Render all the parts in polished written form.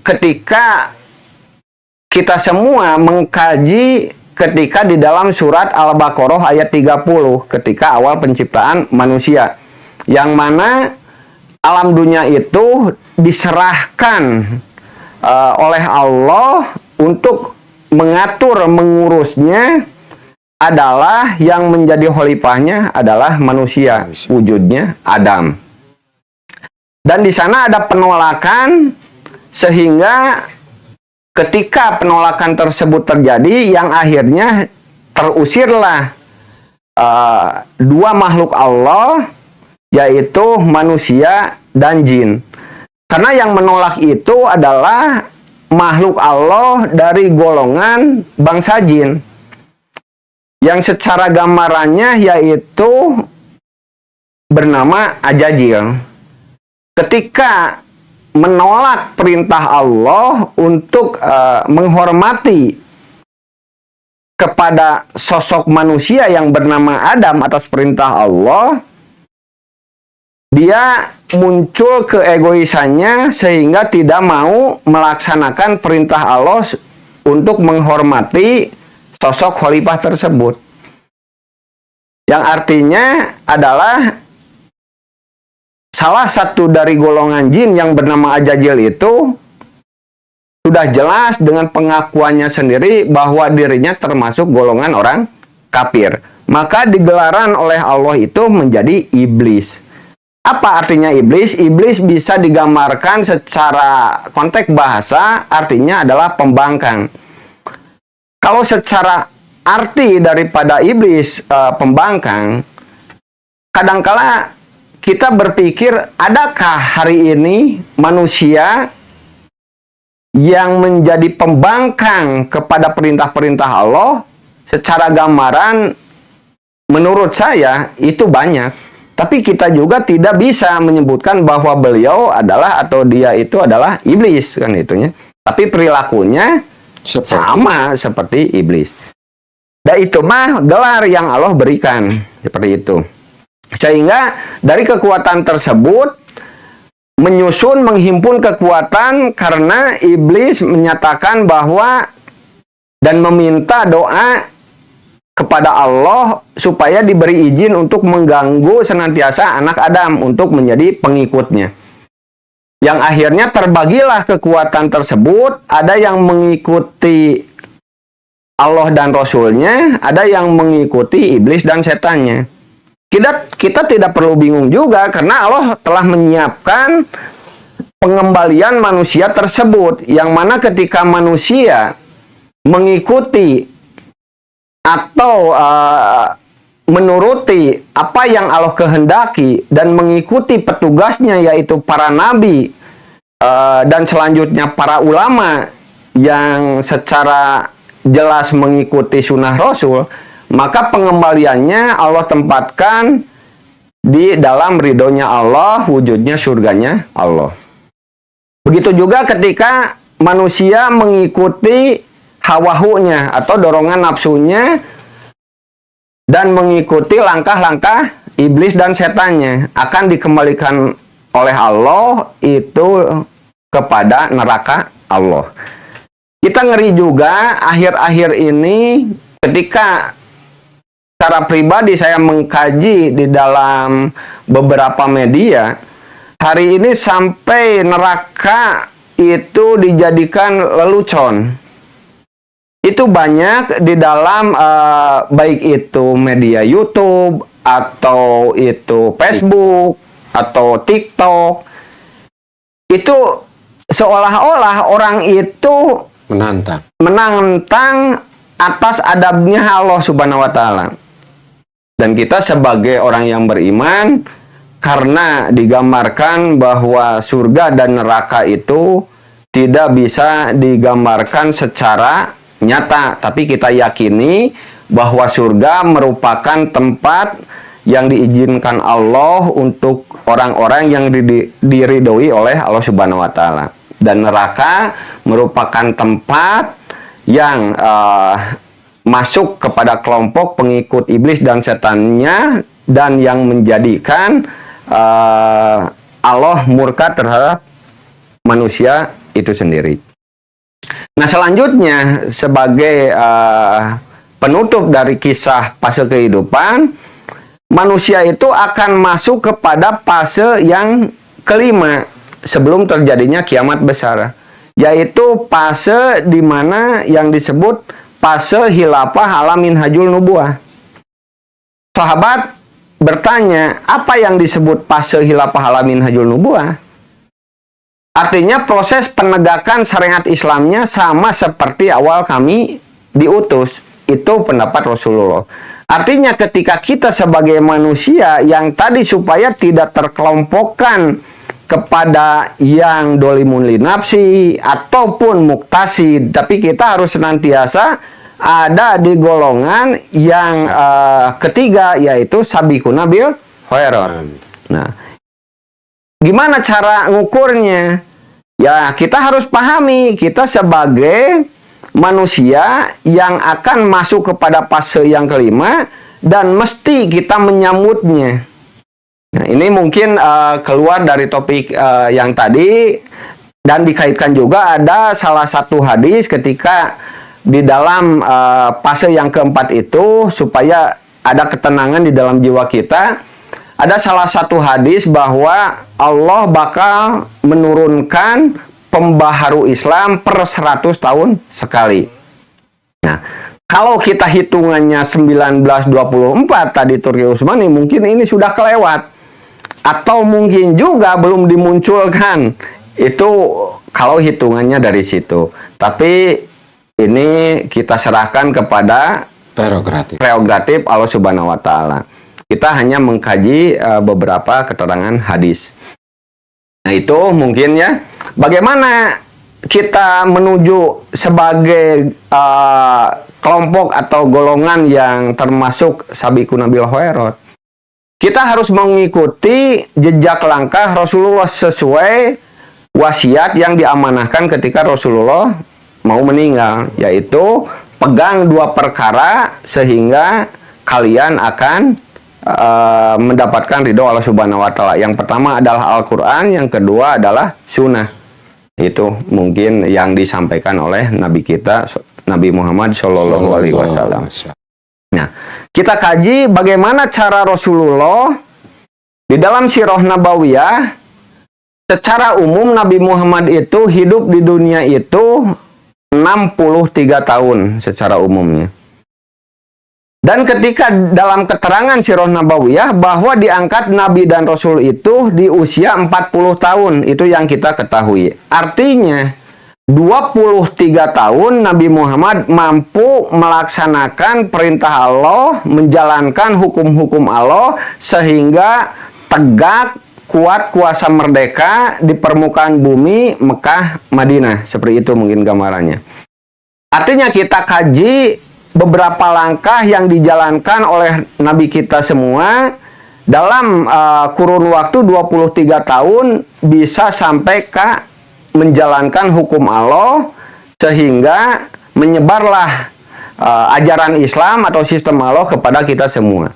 ketika kita semua mengkaji ketika di dalam surat Al-Baqarah ayat 30 ketika awal penciptaan manusia, yang mana alam dunia itu diserahkan oleh Allah untuk mengatur, mengurusnya, adalah yang menjadi khalifahnya adalah manusia, wujudnya Adam. Dan di sana ada penolakan, sehingga ketika penolakan tersebut terjadi, yang akhirnya terusirlah dua makhluk Allah, yaitu manusia dan jin. Karena yang menolak itu adalah makhluk Allah dari golongan bangsa jin, yang secara gambarannya yaitu bernama Ajajil. Ketika menolak perintah Allah untuk menghormati kepada sosok manusia yang bernama Adam atas perintah Allah, dia muncul keegoisannya sehingga tidak mau melaksanakan perintah Allah untuk menghormati sosok khalifah tersebut. Yang artinya adalah salah satu dari golongan jin yang bernama Ajajil itu sudah jelas dengan pengakuannya sendiri bahwa dirinya termasuk golongan orang kafir. Maka digelaran oleh Allah itu menjadi iblis. Apa artinya iblis? Iblis bisa digambarkan secara konteks bahasa, artinya adalah pembangkang. Kalau secara arti daripada iblis pembangkang, kadangkala kita berpikir, adakah hari ini manusia yang menjadi pembangkang kepada perintah-perintah Allah? Secara gambaran, menurut saya itu banyak. Tapi kita juga tidak bisa menyebutkan bahwa beliau adalah atau dia itu adalah iblis, kan itunya. Tapi perilakunya sama seperti iblis. Dan itu mah gelar yang Allah berikan, seperti itu. Sehingga dari kekuatan tersebut menyusun, menghimpun kekuatan, karena iblis menyatakan bahwa dan meminta doa kepada Allah supaya diberi izin untuk mengganggu senantiasa anak Adam untuk menjadi pengikutnya. Yang akhirnya terbagilah kekuatan tersebut, ada yang mengikuti Allah dan Rasulnya, ada yang mengikuti iblis dan setannya. Kita tidak perlu bingung juga, karena Allah telah menyiapkan pengembalian manusia tersebut, yang mana ketika manusia mengikuti atau menuruti apa yang Allah kehendaki dan mengikuti petugasnya, yaitu para nabi dan selanjutnya para ulama yang secara jelas mengikuti sunnah Rasul, maka pengembaliannya Allah tempatkan di dalam ridhonya Allah, wujudnya surganya Allah. Begitu juga ketika manusia mengikuti hawahunya atau dorongan nafsunya dan mengikuti langkah-langkah iblis dan setannya, akan dikembalikan oleh Allah itu kepada neraka Allah. Kita ngeri juga akhir-akhir ini ketika secara pribadi saya mengkaji di dalam beberapa media, hari ini sampai neraka itu dijadikan lelucon. Itu banyak di dalam baik itu media YouTube atau itu Facebook atau TikTok. Itu seolah-olah orang itu menantang atas adabnya Allah Subhanahu wa taala. Dan kita sebagai orang yang beriman, karena digambarkan bahwa surga dan neraka itu tidak bisa digambarkan secara nyata, tapi kita yakini bahwa surga merupakan tempat yang diizinkan Allah untuk orang-orang yang diridhoi oleh Allah Subhanahu wa taala, dan neraka merupakan tempat yang masuk kepada kelompok pengikut iblis dan setannya, dan yang menjadikan Allah murka terhadap manusia itu sendiri. Nah, selanjutnya sebagai penutup dari kisah fase kehidupan, manusia itu akan masuk kepada fase yang kelima sebelum terjadinya kiamat besar, yaitu fase di mana yang disebut fase khilafah ala minhajul nubuwah. Sahabat bertanya, apa yang disebut fase khilafah ala minhajul nubuwah? Artinya proses penegakan syariat Islamnya sama seperti awal kami diutus. Itu pendapat Rasulullah. Artinya ketika kita sebagai manusia yang tadi supaya tidak terkelompokkan kepada yang dolimun li nafsi ataupun muktasid, tapi kita harus senantiasa ada di golongan yang ketiga, yaitu sabiquna bil khairat. Nah, gimana cara ngukurnya? Ya, kita harus pahami kita sebagai manusia yang akan masuk kepada fase yang kelima dan mesti kita menyambutnya. Nah, ini mungkin keluar dari topik yang tadi dan dikaitkan juga ada salah satu hadis ketika di dalam fase yang keempat itu supaya ada ketenangan di dalam jiwa kita. Ada salah satu hadis bahwa Allah bakal menurunkan pembaharu Islam per 100 tahun sekali. Nah, kalau kita hitungannya 1924 tadi Turki Utsmani, mungkin ini sudah kelewat. Atau mungkin juga belum dimunculkan. Itu kalau hitungannya dari situ. Tapi ini kita serahkan kepada prerogatif Allah Subhanahu wa Ta'ala. Kita hanya mengkaji beberapa keterangan hadis. Nah, itu mungkin ya. Bagaimana kita menuju sebagai kelompok atau golongan yang termasuk sabiquna bil khairat? Kita harus mengikuti jejak langkah Rasulullah sesuai wasiat yang diamanahkan ketika Rasulullah mau meninggal, yaitu pegang dua perkara sehingga kalian akan mendapatkan ridho Allah Subhanahu wa Ta'ala. Yang pertama adalah Al-Quran, yang kedua adalah sunnah. Itu mungkin yang disampaikan oleh Nabi kita, Nabi Muhammad Shallallahu Alaihi Wasallam. Nah, kita kaji bagaimana cara Rasulullah di dalam sirah nabawiyah. Secara umum Nabi Muhammad itu hidup di dunia itu 63 tahun secara umumnya. Dan ketika dalam keterangan sirah nabawiyah bahwa diangkat Nabi dan Rasul itu di usia 40 tahun, itu yang kita ketahui. Artinya 23 tahun Nabi Muhammad mampu melaksanakan perintah Allah, menjalankan hukum-hukum Allah sehingga tegak, kuat, kuasa merdeka di permukaan bumi Mekah, Madinah. Seperti itu mungkin gambarannya. Artinya kita kaji beberapa langkah yang dijalankan oleh Nabi kita semua dalam kurun waktu 23 tahun bisa sampai ke menjalankan hukum Allah sehingga menyebarlah ajaran Islam atau sistem Allah kepada kita semua.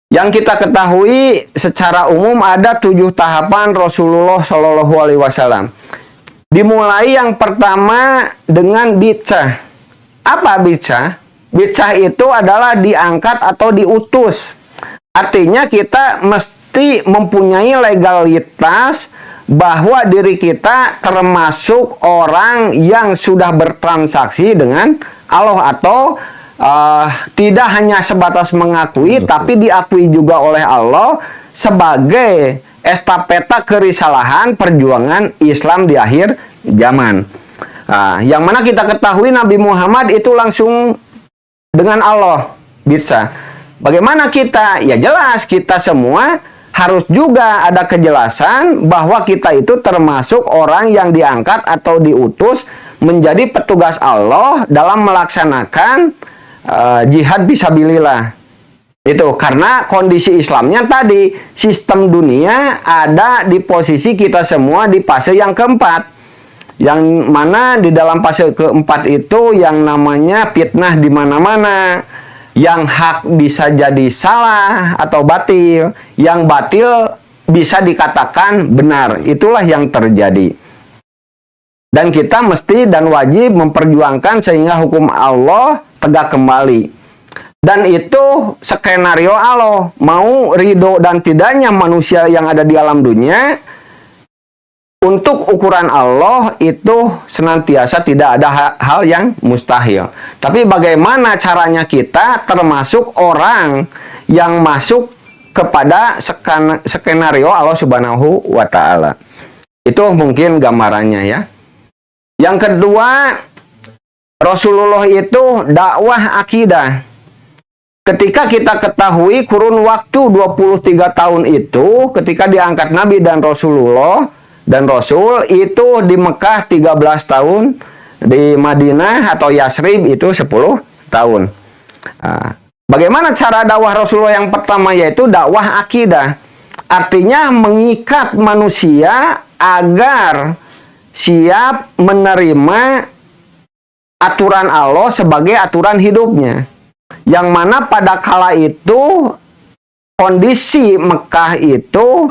Yang kita ketahui secara umum ada 7 tahapan Rasulullah Shallallahu Alaihi Wasallam. Dimulai yang pertama dengan bid'ah. Apa bid'ah? Bid'ah itu adalah diangkat atau diutus. Artinya kita mesti mempunyai legalitas bahwa diri kita termasuk orang yang sudah bertransaksi dengan Allah atau tidak hanya sebatas mengakui, tapi diakui juga oleh Allah sebagai estafeta kerisalahan perjuangan Islam di akhir zaman. Yang mana kita ketahui Nabi Muhammad itu langsung dengan Allah bisa. Bagaimana kita? Ya jelas kita semua harus juga ada kejelasan bahwa kita itu termasuk orang yang diangkat atau diutus menjadi petugas Allah dalam melaksanakan jihad fisabilillah. Itu karena kondisi Islamnya tadi, sistem dunia ada di posisi kita semua di fase yang keempat. Yang mana di dalam fase keempat itu yang namanya fitnah di mana-mana. Yang hak bisa jadi salah atau batil, yang batil bisa dikatakan benar. Itulah yang terjadi. Dan kita mesti dan wajib memperjuangkan sehingga hukum Allah tegak kembali. Dan itu skenario Allah. Mau ridho dan tidaknya manusia yang ada di alam dunia, untuk ukuran Allah itu senantiasa tidak ada hal yang mustahil. Tapi bagaimana caranya kita termasuk orang yang masuk kepada skenario Allah Subhanahu wa Ta'ala. Itu mungkin gambarannya ya. Yang kedua, Rasulullah itu dakwah akidah. Ketika kita ketahui kurun waktu 23 tahun itu, ketika diangkat Nabi dan Rasulullah dan Rasul itu di Mekah 13 tahun, di Madinah atau Yasrib itu 10 tahun. Bagaimana cara dakwah Rasulullah yang pertama, yaitu dakwah akidah. Artinya mengikat manusia agar siap menerima aturan Allah sebagai aturan hidupnya. Yang mana pada kala itu kondisi Mekah itu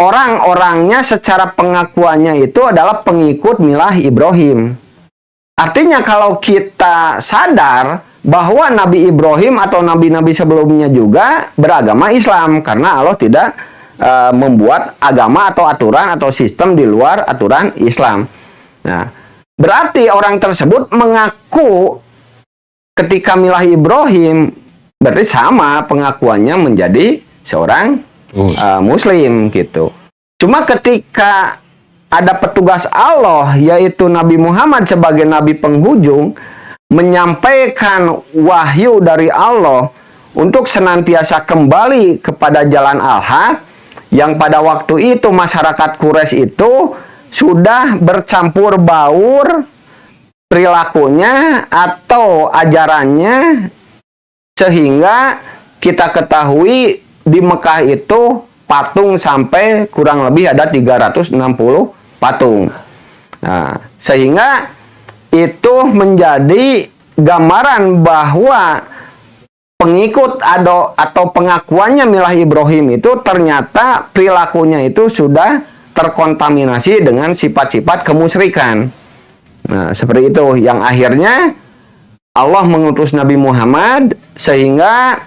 orang-orangnya secara pengakuannya itu adalah pengikut milah Ibrahim. Artinya kalau kita sadar bahwa Nabi Ibrahim atau nabi-nabi sebelumnya juga beragama Islam, karena Allah tidak membuat agama atau aturan atau sistem di luar aturan Islam. Nah, berarti orang tersebut mengaku ketika milah Ibrahim, berarti sama pengakuannya menjadi seorang Muslim gitu. Cuma ketika ada petugas Allah, yaitu Nabi Muhammad sebagai Nabi penghujung, menyampaikan wahyu dari Allah untuk senantiasa kembali kepada jalan al-haq, yang pada waktu itu masyarakat Quraisy itu sudah bercampur baur perilakunya atau ajarannya, sehingga kita ketahui di Mekah itu patung sampai kurang lebih ada 360 patung. Nah, sehingga itu menjadi gambaran bahwa pengikut atau pengakuannya milah Ibrahim itu ternyata perilakunya itu sudah terkontaminasi dengan sifat-sifat kemusyrikan. Nah, seperti itu yang akhirnya Allah mengutus Nabi Muhammad sehingga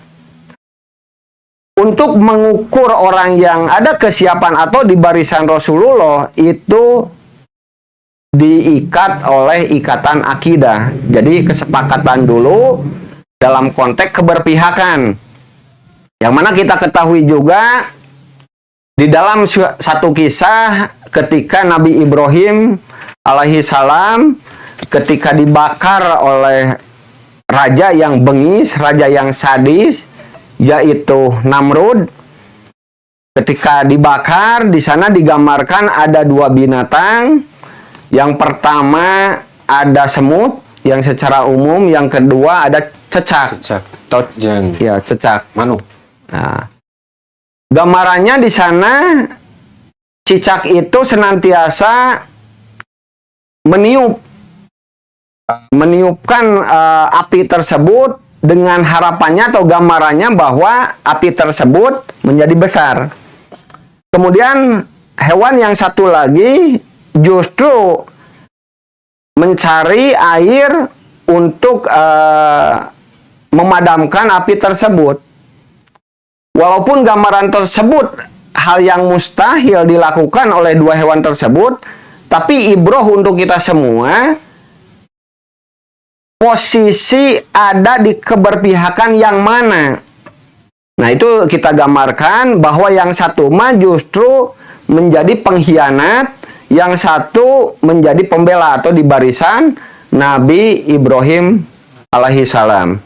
untuk mengukur orang yang ada kesiapan atau di barisan Rasulullah itu diikat oleh ikatan akidah. Jadi kesepakatan dulu dalam konteks keberpihakan. Yang mana kita ketahui juga di dalam satu kisah ketika Nabi Ibrahim alaihi salam ketika dibakar oleh raja yang bengis, raja yang sadis, yaitu Namrud. Ketika dibakar, di sana digambarkan ada dua binatang. Yang pertama ada semut yang secara umum, yang kedua ada cecak. Ya, cecak. Manuk. Nah, gambarannya di sana cicak itu senantiasa meniupkan api tersebut dengan harapannya atau gambarannya bahwa api tersebut menjadi besar. Kemudian hewan yang satu lagi justru mencari air untuk memadamkan api tersebut. Walaupun gambaran tersebut hal yang mustahil dilakukan oleh dua hewan tersebut, tapi ibroh untuk kita semua, posisi ada di keberpihakan yang mana. Nah, itu kita gambarkan bahwa yang satu mah justru menjadi pengkhianat, yang satu menjadi pembela atau di barisan Nabi Ibrahim alaihi salam.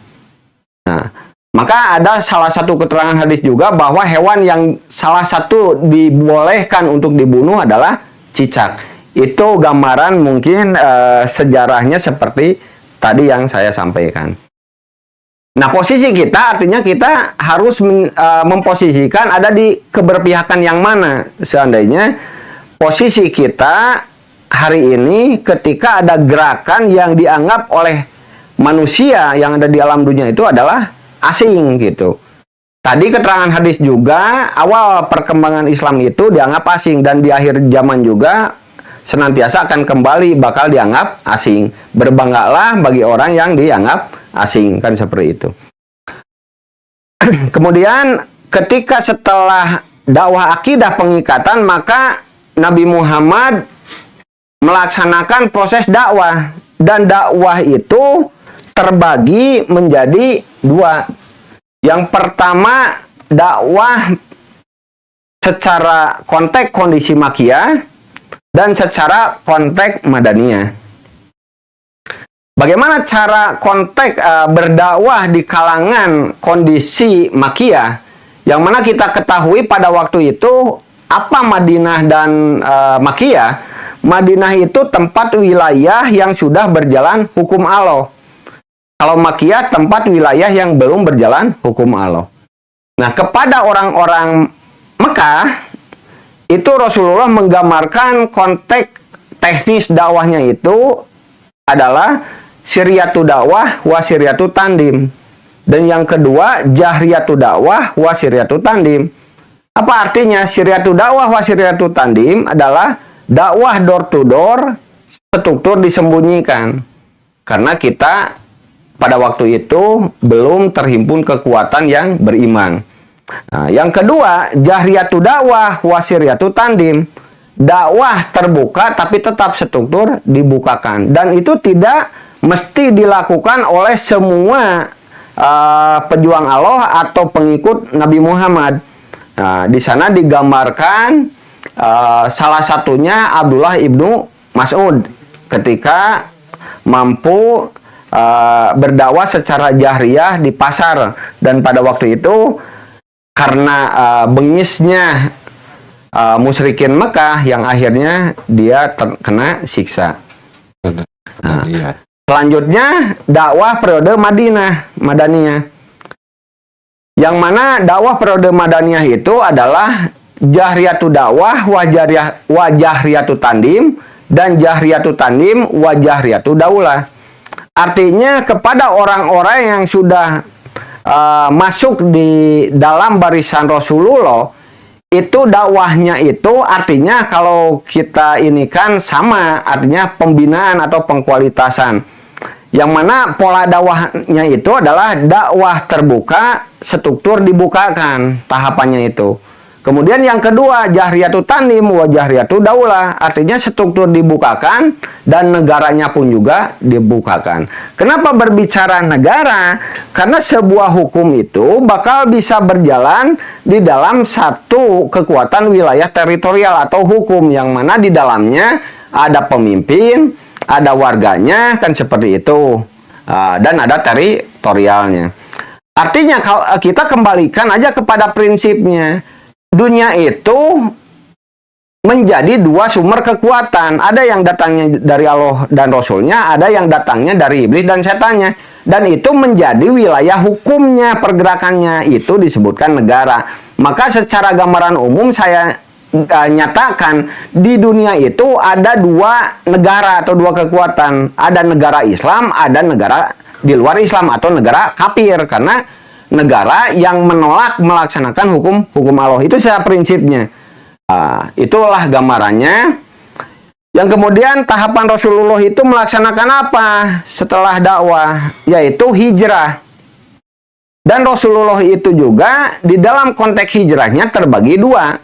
Nah, maka ada salah satu keterangan hadis juga bahwa hewan yang salah satu dibolehkan untuk dibunuh adalah cicak. Itu gambaran mungkin sejarahnya seperti tadi yang saya sampaikan. Nah, posisi kita artinya kita harus memposisikan ada di keberpihakan yang mana. Seandainya posisi kita hari ini ketika ada gerakan yang dianggap oleh manusia yang ada di alam dunia itu adalah asing gitu. Tadi keterangan hadis juga awal perkembangan Islam itu dianggap asing, dan di akhir zaman juga senantiasa akan kembali bakal dianggap asing. Berbanggalah bagi orang yang dianggap asing, kan seperti itu. Kemudian ketika setelah dakwah akidah pengikatan, maka Nabi Muhammad melaksanakan proses dakwah, dan dakwah itu terbagi menjadi dua. Yang pertama, dakwah secara konteks kondisi Makkiyah dan secara konteks Madaniyah. Bagaimana cara konteks berdakwah di kalangan kondisi Makkiyah? Yang mana kita ketahui pada waktu itu apa Madinah dan Makkiyah? Madinah itu tempat wilayah yang sudah berjalan hukum Allah. Kalau Makkiyah tempat wilayah yang belum berjalan hukum Allah. Nah, kepada orang-orang Mekah itu Rasulullah menggambarkan konteks teknis dakwahnya itu adalah syariatu dakwah wa syariatu tandim. Dan yang kedua, jahriyatu dakwah wa syariatu tandim. Apa artinya? Syariatu dakwah wa syariatu tandim adalah dakwah door to door, struktur disembunyikan. Karena kita pada waktu itu belum terhimpun kekuatan yang beriman. Nah, yang kedua, jahriyatu dakwah wa syariatu tandim. Dakwah terbuka tapi tetap struktur dibukakan. Dan itu tidak mesti dilakukan oleh semua pejuang Allah atau pengikut Nabi Muhammad. Nah, di sana digambarkan salah satunya Abdullah ibnu Mas'ud ketika mampu berdakwah secara jahriyah di pasar, dan pada waktu itu karena bengisnya musyrikin Mekah yang akhirnya dia terkena siksa. Nah, selanjutnya dakwah periode Madaniyah. Yang mana dakwah periode Madaniyah itu adalah jahriyatu dakwah wa jahriyatu tandim, dan jahriyatu tandim wa jahriyatu daulah. Artinya kepada orang-orang yang sudah masuk di dalam barisan Rasulullah, itu dakwahnya itu artinya kalau kita ini kan sama, artinya pembinaan atau pengkualitasan. Yang mana pola dakwahnya itu adalah dakwah terbuka, struktur dibukakan, tahapannya itu. Kemudian yang kedua, jahriyatu tandim wa jahriyatu daulah, artinya struktur dibukakan dan negaranya pun juga dibukakan. Kenapa berbicara negara? Karena sebuah hukum itu bakal bisa berjalan di dalam satu kekuatan wilayah teritorial atau hukum, yang mana di dalamnya ada pemimpin, ada warganya, kan seperti itu, dan ada teritorialnya. Artinya kalau kita kembalikan aja kepada prinsipnya, dunia itu menjadi dua sumber kekuatan. Ada yang datangnya dari Allah dan Rasulnya, ada yang datangnya dari iblis dan setannya. Dan itu menjadi wilayah hukumnya, pergerakannya, itu disebutkan negara. Maka secara gambaran umum saya nyatakan di dunia itu ada dua negara atau dua kekuatan. Ada negara Islam, ada negara di luar Islam atau negara kafir, karena negara yang menolak melaksanakan hukum Allah. Itu secara prinsipnya. Itulah gambarannya. Yang kemudian tahapan Rasulullah itu melaksanakan apa setelah dakwah? Yaitu hijrah. Dan Rasulullah itu juga di dalam konteks hijrahnya terbagi dua.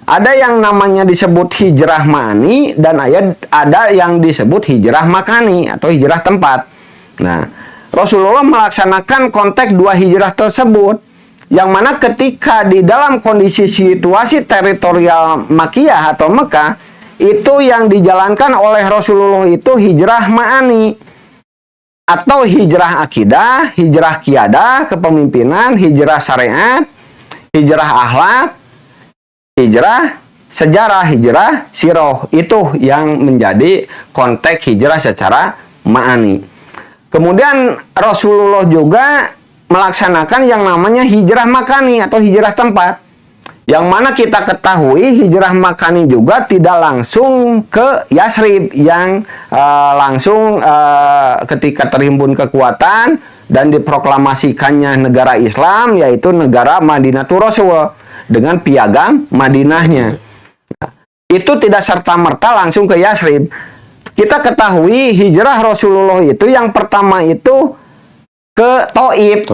Ada yang namanya disebut hijrah ma'ani, dan ada yang disebut hijrah makani atau hijrah tempat. Nah, Rasulullah melaksanakan konteks dua hijrah tersebut, yang mana ketika di dalam kondisi situasi teritorial Makkiyah atau Mekah, itu yang dijalankan oleh Rasulullah itu hijrah ma'ani atau hijrah akidah, hijrah qiyadah, kepemimpinan, hijrah syariat, hijrah akhlak, hijrah sejarah, hijrah siroh. Itu yang menjadi konteks hijrah secara ma'ani. Kemudian Rasulullah juga melaksanakan yang namanya hijrah makani atau hijrah tempat. Yang mana kita ketahui hijrah makani juga tidak langsung ke Yasrib, yang langsung ketika terhimpun kekuatan dan diproklamasikannya negara Islam, yaitu negara Madinatul Rasul dengan piagam Madinahnya. itu tidak serta-merta langsung ke Yasrib. Kita ketahui hijrah Rasulullah itu yang pertama itu ke Thaif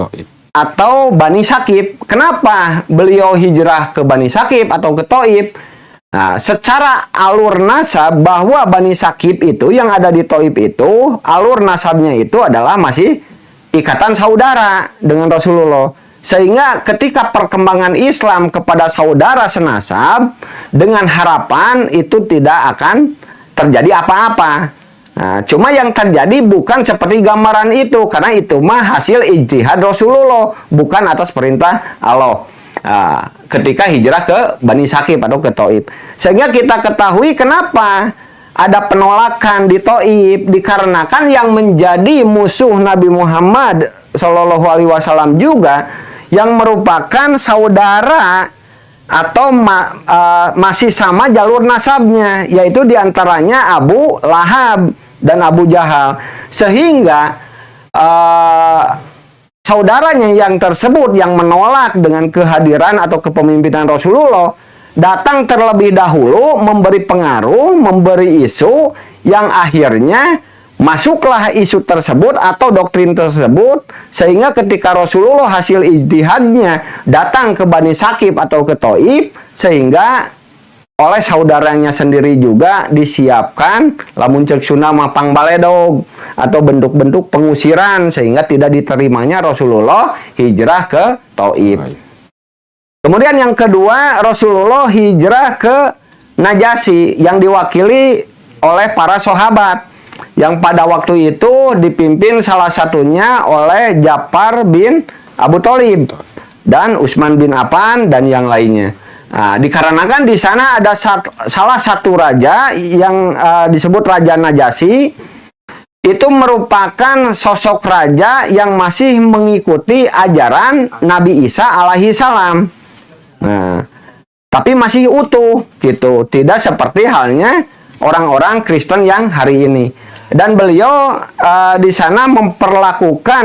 atau Bani Sakif. Kenapa beliau hijrah ke Bani Sakif atau ke Thaif? Nah, secara alur nasab bahwa Bani Sakif itu yang ada di Thaif itu, alur nasabnya itu adalah masih ikatan saudara dengan Rasulullah. Sehingga ketika perkembangan Islam kepada saudara senasab, dengan harapan itu tidak akan terjadi apa-apa. Nah, cuma yang terjadi bukan seperti gambaran itu, karena itu mah hasil ijtihad Rasulullah, bukan atas perintah Allah. Nah, ketika hijrah ke Bani Sakif atau ke Thaif. Sehingga kita ketahui kenapa ada penolakan di Thaif, dikarenakan yang menjadi musuh Nabi Muhammad SAW juga yang merupakan saudara atau masih sama jalur nasabnya, yaitu diantaranya Abu Lahab dan Abu Jahal. Sehingga saudaranya yang tersebut yang menolak dengan kehadiran atau kepemimpinan Rasulullah datang terlebih dahulu memberi pengaruh, memberi isu yang akhirnya masuklah isu tersebut atau doktrin tersebut, sehingga ketika Rasulullah hasil ijtihadnya datang ke Bani Sakif atau ke Thaif, sehingga oleh saudaranya sendiri juga disiapkan lamun cek Sunda mapang baledog atau bentuk-bentuk pengusiran, sehingga tidak diterimanya Rasulullah hijrah ke Thaif. Kemudian yang kedua, Rasulullah hijrah ke Najasyi yang diwakili oleh para sahabat, yang pada waktu itu dipimpin salah satunya oleh Ja'far bin Abu Thalib dan Utsman bin Affan dan yang lainnya. Nah, dikarenakan di sana ada salah satu raja yang disebut Raja Najasyi, itu merupakan sosok raja yang masih mengikuti ajaran Nabi Isa alaihi salam. Nah, tapi masih utuh gitu, tidak seperti halnya orang-orang Kristen yang hari ini. Dan beliau di sana memperlakukan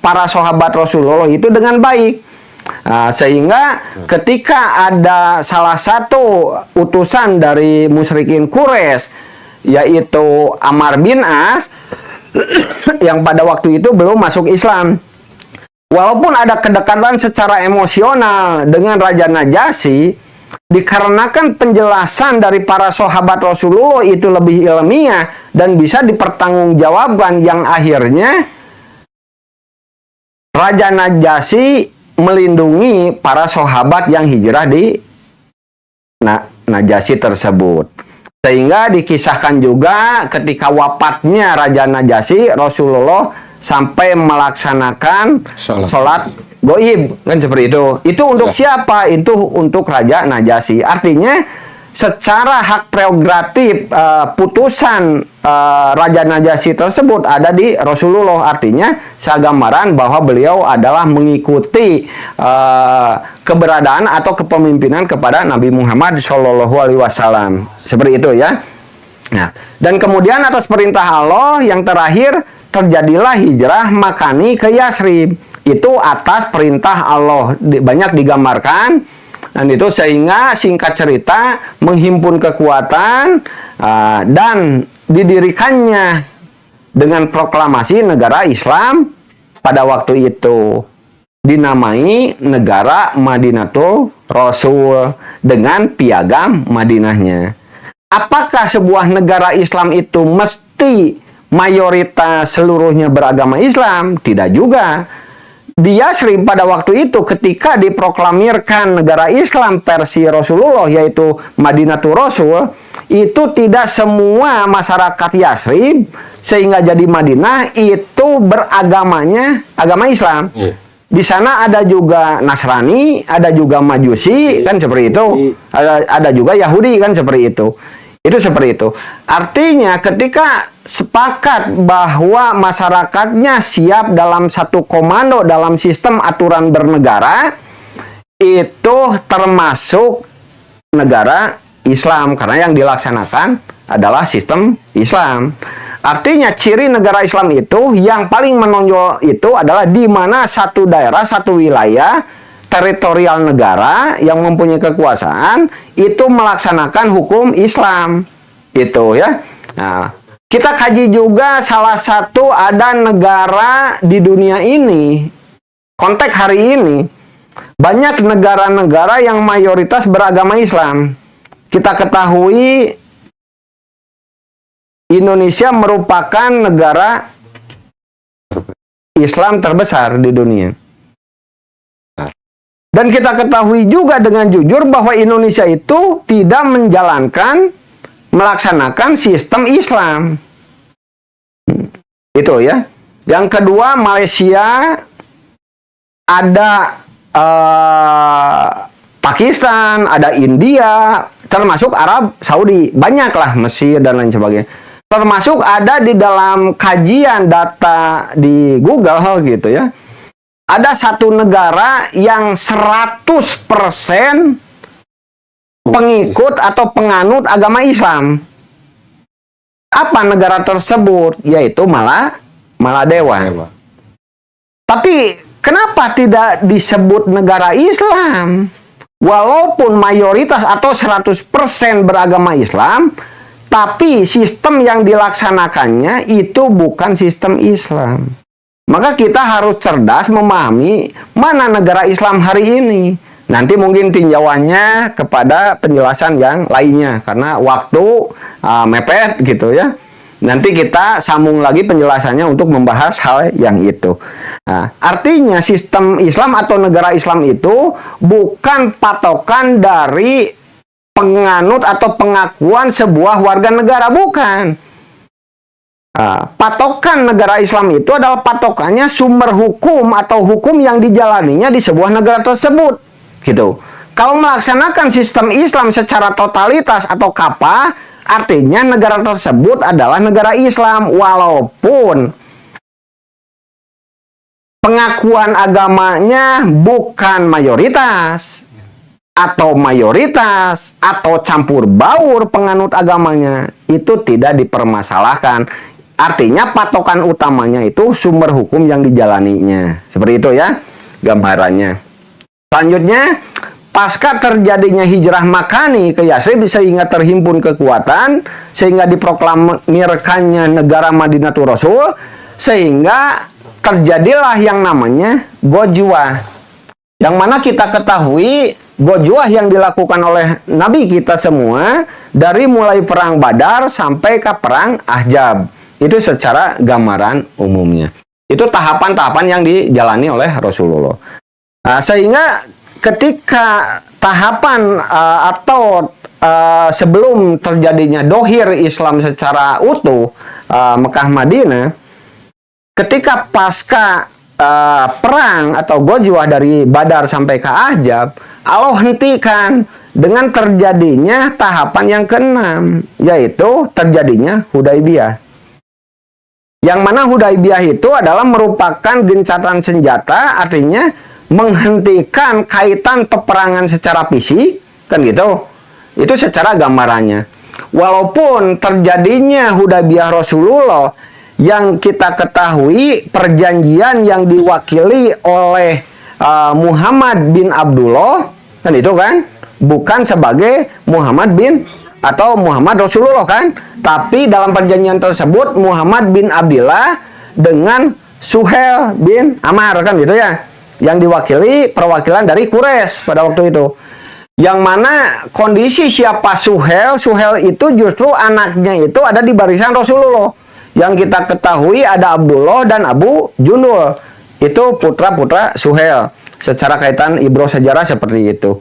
para sahabat Rasulullah itu dengan baik. Sehingga ketika ada salah satu utusan dari musyrikin Quraisy, yaitu Ammar bin As, yang pada waktu itu belum masuk Islam. Walaupun ada kedekatan secara emosional dengan Raja Najasyi, dikarenakan penjelasan dari para sahabat Rasulullah itu lebih ilmiah dan bisa dipertanggungjawabkan, yang akhirnya Raja Najasyi melindungi para sahabat yang hijrah di Najasyi tersebut. Sehingga dikisahkan juga ketika wafatnya Raja Najasyi, Rasulullah sampai melaksanakan sholat goib, kan seperti itu. Itu untuk siapa? Itu untuk Raja Najasyi. Artinya secara hak prerogatif putusan Raja Najasyi tersebut ada di Rasulullah. Artinya segambaran bahwa beliau adalah mengikuti keberadaan atau kepemimpinan kepada Nabi Muhammad SAW. Seperti itu ya. Nah, dan kemudian atas perintah Allah yang terakhir terjadilah hijrah Makani ke Yasrib. Itu atas perintah Allah, banyak digambarkan. Dan itu sehingga singkat cerita menghimpun kekuatan dan didirikannya dengan proklamasi negara Islam pada waktu itu, dinamai negara Madinatul Rasul dengan piagam Madinahnya. Apakah sebuah negara Islam itu mesti mayoritas seluruhnya beragama Islam? Tidak juga. Di Yasrib pada waktu itu ketika diproklamirkan negara Islam versi Rasulullah, yaitu Madinatul Rasul, itu tidak semua masyarakat Yasrib sehingga jadi Madinah itu beragamanya agama Islam. Di sana ada juga Nasrani, ada juga Majusi, kan seperti itu. Ada juga Yahudi, kan seperti itu. Itu seperti itu. Artinya ketika sepakat bahwa masyarakatnya siap dalam satu komando dalam sistem aturan bernegara, itu termasuk negara Islam. Karena yang dilaksanakan adalah sistem Islam. Artinya ciri negara Islam itu yang paling menonjol itu adalah di mana satu daerah, satu wilayah teritorial negara yang mempunyai kekuasaan itu melaksanakan hukum Islam. Itu ya. Nah, kita kaji juga salah satu ada negara di dunia ini, konteks hari ini, banyak negara-negara yang mayoritas beragama Islam. Kita ketahui Indonesia merupakan negara Islam terbesar di dunia. Dan kita ketahui juga dengan jujur bahwa Indonesia itu tidak melaksanakan sistem Islam. Itu ya. Yang kedua, Malaysia, ada Pakistan, ada India, termasuk Arab Saudi, banyaklah Mesir dan lain sebagainya. Termasuk ada di dalam kajian data di Google gitu ya. Ada satu negara yang 100% pengikut atau penganut agama Islam. Apa negara tersebut? Yaitu Maladewa. Tapi kenapa tidak disebut negara Islam? Walaupun mayoritas atau 100% beragama Islam, tapi sistem yang dilaksanakannya itu bukan sistem Islam. Maka kita harus cerdas memahami mana negara Islam hari ini. Nanti mungkin tinjauannya kepada penjelasan yang lainnya, karena waktu mepet gitu ya. Nanti kita sambung lagi penjelasannya untuk membahas hal yang itu. Nah, artinya sistem Islam atau negara Islam itu bukan patokan dari penganut atau pengakuan sebuah warga negara, bukan. Patokan negara Islam itu adalah patokannya sumber hukum atau hukum yang dijalaninya di sebuah negara tersebut, gitu. Kalau melaksanakan sistem Islam secara totalitas atau kapah, artinya negara tersebut adalah negara Islam, walaupun pengakuan agamanya bukan mayoritas atau campur baur penganut agamanya, itu tidak dipermasalahkan. Artinya patokan utamanya itu sumber hukum yang dijalaninya. Seperti itu ya gambarannya. Selanjutnya, pasca terjadinya hijrah Makani ke Yathrib sehingga terhimpun kekuatan, sehingga diproklamirkannya negara Madinatul Rasul, sehingga terjadilah yang namanya Ghazwah. Yang mana kita ketahui Ghazwah yang dilakukan oleh Nabi kita semua dari mulai perang Badar sampai ke perang Ahzab. Itu secara gambaran umumnya. Itu tahapan-tahapan yang dijalani oleh Rasulullah. Sehingga ketika tahapan sebelum terjadinya dohir Islam secara utuh Mekah Madinah, ketika pasca perang atau Ghazwah dari Badar sampai ke Ahzab, Allah hentikan dengan terjadinya tahapan yang keenam, yaitu terjadinya Hudaybiyah. Yang mana Hudaybiyah itu adalah merupakan gencatan senjata, artinya menghentikan kaitan peperangan secara fisik, kan gitu. Itu secara gambarannya. Walaupun terjadinya Hudaybiyah Rasulullah, yang kita ketahui perjanjian yang diwakili oleh Muhammad bin Abdullah, kan itu kan, bukan sebagai Muhammad bin atau Muhammad Rasulullah kan, tapi dalam perjanjian tersebut Muhammad bin Abdillah dengan Suhail bin Amr, kan gitu ya, yang diwakili perwakilan dari Quraisy pada waktu itu. Yang mana kondisi siapa Suhail itu justru anaknya itu ada di barisan Rasulullah. Yang kita ketahui ada Abdullah dan Abu Jundul, itu putra-putra Suhail. Secara kaitan ibroh sejarah seperti itu.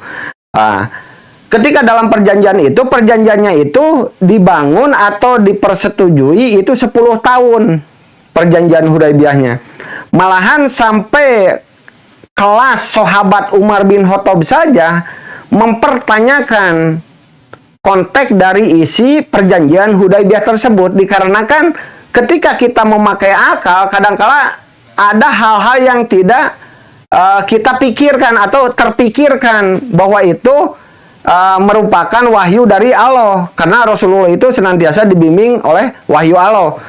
Ketika dalam perjanjiannya itu dibangun atau dipersetujui itu 10 tahun perjanjian Hudaybiyahnya. Malahan sampai kelas sahabat Umar bin Khattab saja mempertanyakan konteks dari isi perjanjian Hudaybiyah tersebut, dikarenakan ketika kita memakai akal, kadangkala ada hal-hal yang tidak kita pikirkan atau terpikirkan bahwa itu merupakan wahyu dari Allah, karena Rasulullah itu senantiasa dibimbing oleh wahyu Allah.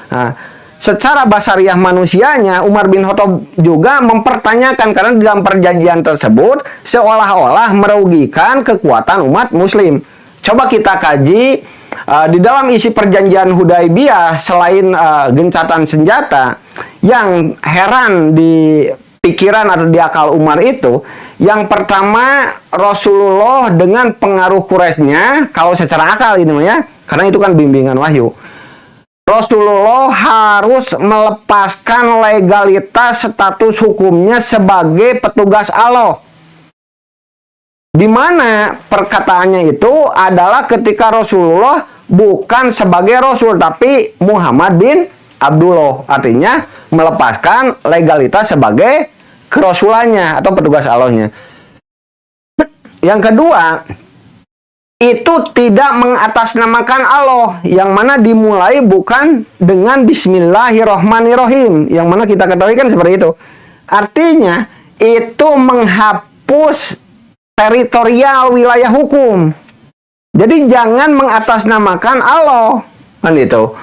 secara basariah manusianya, Umar bin Khattab juga mempertanyakan, karena di dalam perjanjian tersebut seolah-olah merugikan kekuatan umat muslim. Coba kita kaji di dalam isi perjanjian Hudaibiyah, selain gencatan senjata, yang heran di pikiran atau di akal Umar itu, yang pertama, Rasulullah dengan pengaruh Quraisynya, kalau secara akal ini ya, karena itu kan bimbingan wahyu, Rasulullah harus melepaskan legalitas status hukumnya sebagai petugas Allah. Di mana perkataannya itu adalah ketika Rasulullah bukan sebagai Rasul, tapi Muhammad bin Abdullah. Artinya melepaskan legalitas sebagai kerasulannya atau petugas Allahnya. Yang kedua, itu tidak mengatasnamakan Allah, yang mana dimulai bukan dengan Bismillahirrohmanirrohim, yang mana kita ketahui kan seperti itu. Artinya itu menghapus teritorial wilayah hukum. Jadi jangan mengatasnamakan Allah, kan itu.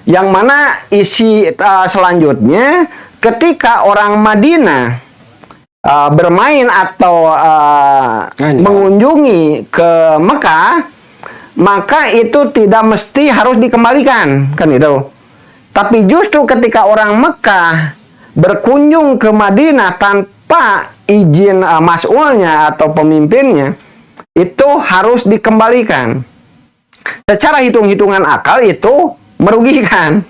Yang mana isi selanjutnya, ketika orang Madinah bermain atau mengunjungi ke Mekah, maka itu tidak mesti harus dikembalikan, kan itu. Tapi justru ketika orang Mekah berkunjung ke Madinah tanpa izin mas'ulnya atau pemimpinnya, itu harus dikembalikan. Secara hitung-hitungan akal itu merugikan.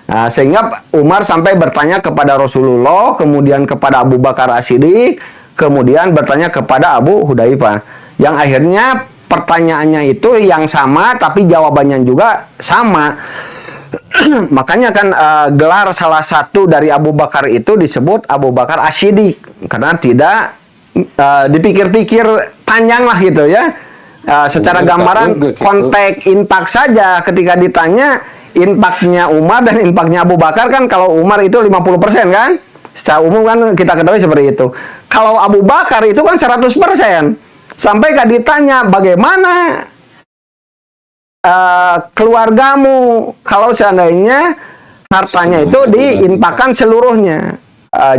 Nah, sehingga Umar sampai bertanya kepada Rasulullah, kemudian kepada Abu Bakar As-Siddiq, kemudian bertanya kepada Abu Hudzaifah. Yang akhirnya pertanyaannya itu yang sama, tapi jawabannya juga sama. Makanya kan gelar salah satu dari Abu Bakar itu disebut Abu Bakar As-Siddiq, karena tidak dipikir-pikir panjang lah gitu ya. Secara gambaran konteks impak saja, ketika ditanya infaknya Umar dan infaknya Abu Bakar, kan kalau Umar itu 50% kan? Secara umum kan kita ketahui seperti itu. Kalau Abu Bakar itu kan 100%. Sampai kan ditanya, bagaimana keluargamu kalau seandainya hartanya itu diinfakkan seluruhnya?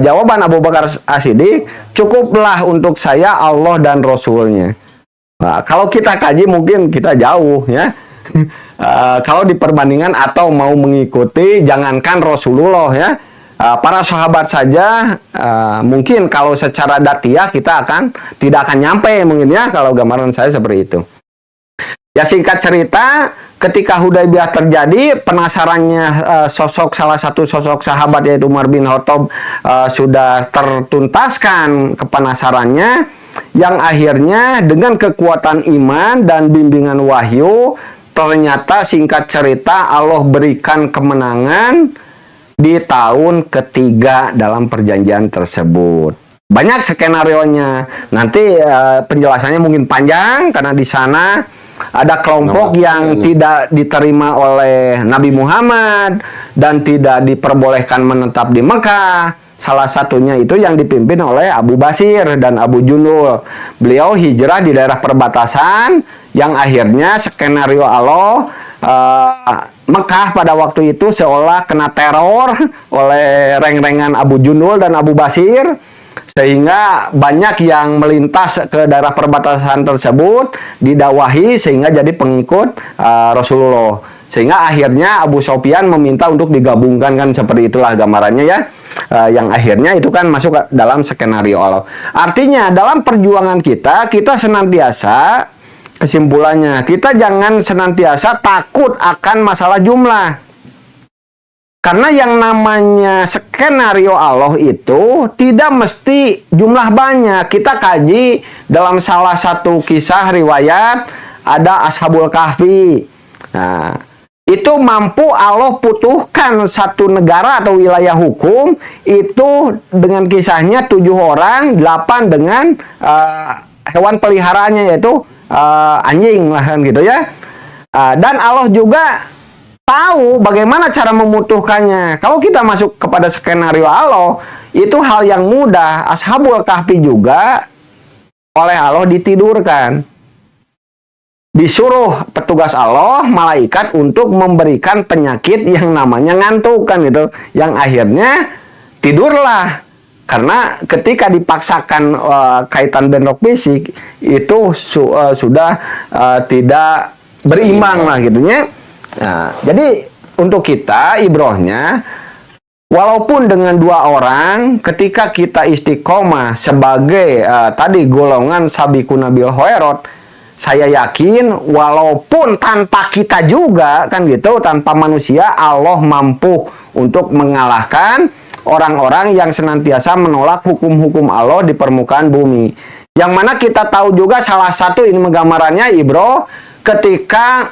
Jawaban Abu Bakar As-Siddiq, cukuplah untuk saya Allah dan Rasulnya. Nah, kalau kita kaji mungkin kita jauh ya. Kalau diperbandingkan atau mau mengikuti, jangankan Rasulullah ya, para sahabat saja, mungkin kalau secara datiah kita tidak akan nyampe mungkin ya, kalau gambaran saya seperti itu. Ya, singkat cerita, ketika Hudaibiyah terjadi, penasarannya salah satu sosok sahabat yaitu Umar bin Khattab sudah tertuntaskan kepenasarannya, yang akhirnya dengan kekuatan iman dan bimbingan wahyu, ternyata singkat cerita Allah berikan kemenangan di tahun ketiga dalam perjanjian tersebut. Banyak skenarionya. Nanti penjelasannya mungkin panjang, karena di sana ada kelompok yang tidak diterima oleh Nabi Muhammad dan tidak diperbolehkan menetap di Mekah. Salah satunya itu yang dipimpin oleh Abu Basir dan Abu Jundul. Beliau hijrah di daerah perbatasan, yang akhirnya skenario Allah, Mekah pada waktu itu seolah kena teror oleh reng-rengan Abu Jundul dan Abu Basir, sehingga banyak yang melintas ke daerah perbatasan tersebut didakwahi sehingga jadi pengikut Rasulullah. Sehingga akhirnya Abu Sufyan meminta untuk digabungkan, kan seperti itulah gambarannya ya. Yang akhirnya itu kan masuk dalam skenario Allah. Artinya dalam perjuangan kita senantiasa, kesimpulannya, kita jangan senantiasa takut akan masalah jumlah. Karena yang namanya skenario Allah itu tidak mesti jumlah banyak. Kita kaji dalam salah satu kisah riwayat, ada Ashabul Kahfi. Nah, itu mampu Allah putuhkan satu negara atau wilayah hukum itu dengan kisahnya 7 orang, 8 dengan hewan peliharaannya, yaitu anjing lah kan gitu ya. Dan Allah juga tahu bagaimana cara memutuhkannya. Kalau kita masuk kepada skenario Allah, itu hal yang mudah. Ashabul Kahfi juga oleh Allah ditidurkan. disuruh petugas Allah, malaikat untuk memberikan penyakit yang namanya ngantuk kan gitu. Yang akhirnya tidurlah. Karena ketika dipaksakan kaitan bentrok fisik itu sudah tidak berimbang lah gitunya. Nah, jadi untuk kita ibrohnya, walaupun dengan dua orang, ketika kita istiqomah sebagai tadi golongan sabiquna bil khairat, saya yakin walaupun tanpa kita juga kan gitu, tanpa manusia, Allah mampu untuk mengalahkan orang-orang yang senantiasa menolak hukum-hukum Allah di permukaan bumi. Yang mana kita tahu juga salah satu ini gambarannya Ibro, ketika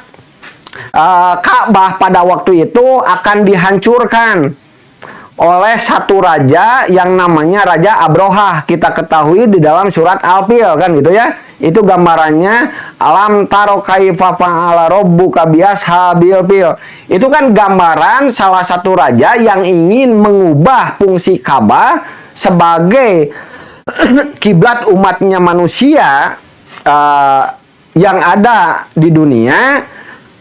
Ka'bah pada waktu itu akan dihancurkan oleh satu raja yang namanya Raja Abrohah. Kita ketahui di dalam surat Al-Fil kan gitu ya. Itu gambarannya alam taro kaifa fa'ala rabbuka biashabil fil. Itu kan gambaran salah satu raja yang ingin mengubah fungsi Ka'bah sebagai kiblat umatnya manusia yang ada di dunia,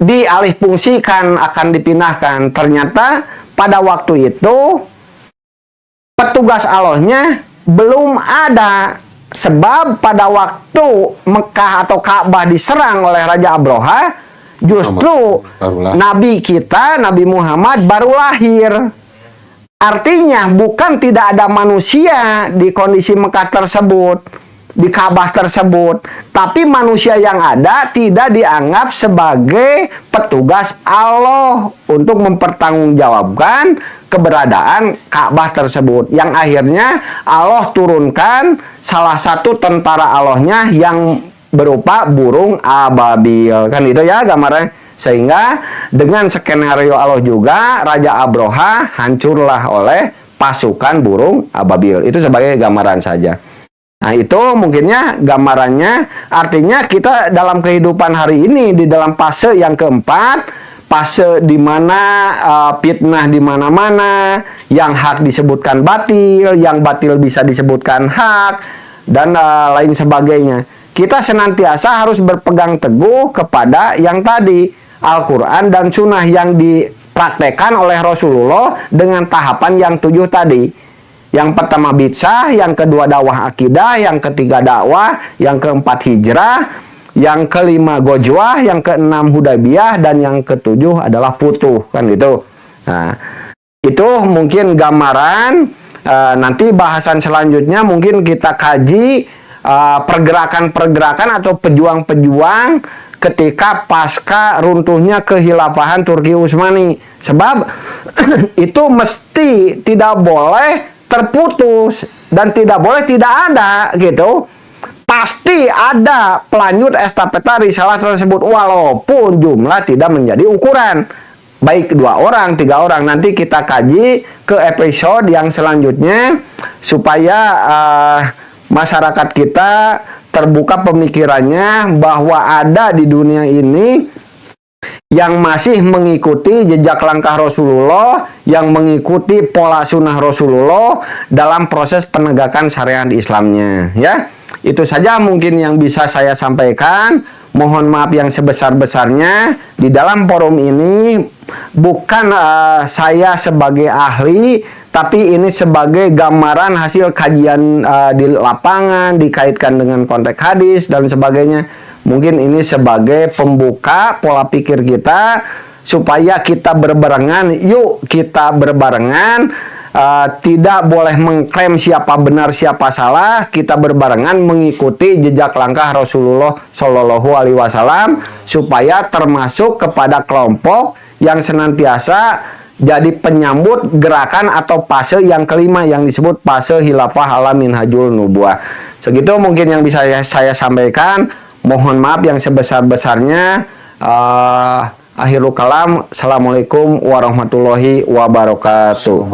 dialih fungsikan, akan dipindahkan. Ternyata pada waktu itu petugas Allahnya belum ada. Sebab pada waktu Mekah atau Ka'bah diserang oleh Raja Abrohah, justru Nabi kita, Nabi Muhammad baru lahir. Artinya bukan tidak ada manusia di kondisi Mekah tersebut, di Ka'bah tersebut, tapi manusia yang ada tidak dianggap sebagai petugas Allah untuk mempertanggungjawabkan keberadaan Ka'bah tersebut. Yang akhirnya Allah turunkan salah satu tentara Allahnya yang berupa burung ababil. Kan itu ya gambarnya. Sehingga dengan skenario Allah juga, Raja Abrohah hancurlah oleh pasukan burung ababil. Itu sebagai gambaran saja. Nah itu mungkinnya gambarannya. Artinya kita dalam kehidupan hari ini, di dalam fase yang keempat, fase di mana fitnah di mana-mana, yang hak disebutkan batil, yang batil bisa disebutkan hak, dan lain sebagainya. Kita senantiasa harus berpegang teguh kepada yang tadi, Al-Quran dan Sunnah yang dipraktekkan oleh Rasulullah dengan tahapan yang 7 tadi. Yang pertama bid'ah, yang kedua dakwah akidah, yang ketiga dakwah, yang keempat hijrah, yang kelima gojwah, yang keenam hudaybiyah, dan yang ketujuh adalah futuh, kan gitu. Nah, itu mungkin gambaran. Nanti bahasan selanjutnya mungkin kita kaji pergerakan-pergerakan atau pejuang-pejuang ketika pasca runtuhnya kehilafahan Turki Utsmani. Sebab itu mesti tidak boleh terputus dan tidak boleh tidak ada gitu. Pasti ada pelanjut estafeta risalah tersebut walaupun jumlah tidak menjadi ukuran. Baik 2 orang, 3 orang, nanti kita kaji ke episode yang selanjutnya supaya masyarakat kita terbuka pemikirannya bahwa ada di dunia ini yang masih mengikuti jejak langkah Rasulullah, yang mengikuti pola sunnah Rasulullah dalam proses penegakan syariat Islamnya. Ya, itu saja mungkin yang bisa saya sampaikan. Mohon maaf yang sebesar-besarnya. Di dalam forum ini bukan saya sebagai ahli, tapi ini sebagai gambaran hasil kajian di lapangan, dikaitkan dengan konteks hadis dan sebagainya. Mungkin ini sebagai pembuka pola pikir kita, supaya kita berbarengan, yuk kita berbarengan, tidak boleh mengklaim siapa benar siapa salah, kita berbarengan mengikuti jejak langkah Rasulullah Shallallahu Alaihi Wasallam, supaya termasuk kepada kelompok yang senantiasa jadi penyambut gerakan atau fase yang kelima yang disebut fase khilafah ala minhajul nubuwah. Segitu mungkin yang bisa saya sampaikan. Mohon maaf yang sebesar-besarnya. Akhirul kalam. Assalamualaikum warahmatullahi wabarakatuh.